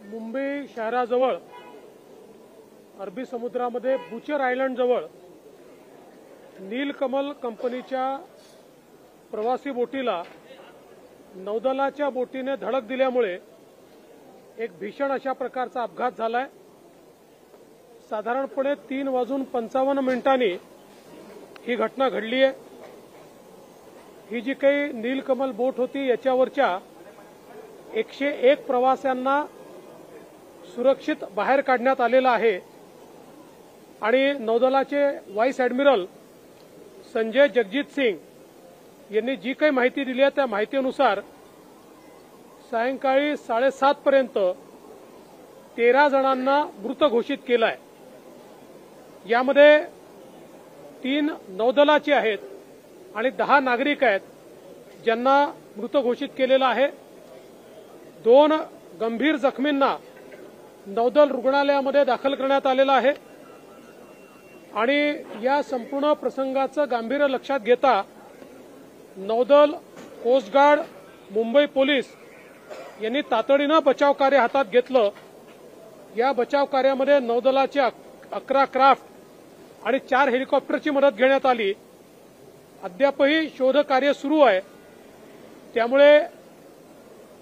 मुंबई शहराजवळ अरबी समुद्रामध्ये बुचर आयलंड जवळ नीलकमल कंपनीच्या प्रवासी बोटीला नौदलाच्या बोटीने धडक दिल्यामुळे एक भीषण अशा प्रकारचा अपघात झालाय। साधारणपणे 3:55 ही घटना घडली आहे। ही जी काही नीलकमल बोट होती याच्यावरच्या 101 प्रवाशांना सुरक्षित बाहेर काढण्यात आलेला आहे आणि नौदलाचे व्हाईस ॲडमिरल संजय जगजीत सिंग यांनी जी काही माहिती दिली आहे त्या माहितीनुसार सायंकाळी 7:30 पर्यंत 13 जणांना मृत घोषित केलं आहे। यामध्ये 3 नौदलाचे आहेत आणि 10 नागरिक आहेत ज्यांना मृत घोषित केलेलं आहे। 2 गंभीर जखमींना नौदल रुग्णालयामध्ये दाखल करण्यात आलेलं आहे आणि या संपूर्ण प्रसंगाचं गांभीर्य लक्षात घेता नौदल, कोस्ट गार्ड, मुंबई पोलीस यांनी तातडीनं बचाव कार्य हातात घेतलं। या बचाव कार्यामध्ये नौदलाचे 11 क्राफ्ट आणि 4 हेलिकॉप्टरची मदत घेण्यात आली। अद्यापही शोध कार्य सुरू आहे, त्यामुळे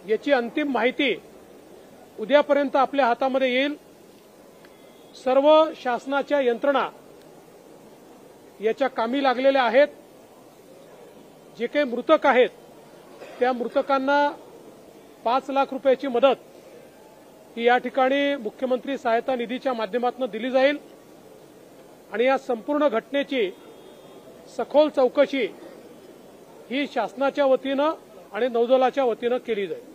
याची अंतिम माहिती उद्यापर्यंत आपल्या हातामध्ये येईल। सर्व शासनाच्या यंत्रणा याच्या कामी लागलेल्या आहेत। जे काही मृतक आहेत त्या मृतकांना 5 लाख रुपयाची मदत ही या ठिकाणी मुख्यमंत्री सहायता निधीच्या माध्यमातून दिली जाईल आणि या संपूर्ण घटनेची सखोल चौकशी ही शासनाच्या वतीनं आणि नौदलाच्या वतीनं केली जाईल।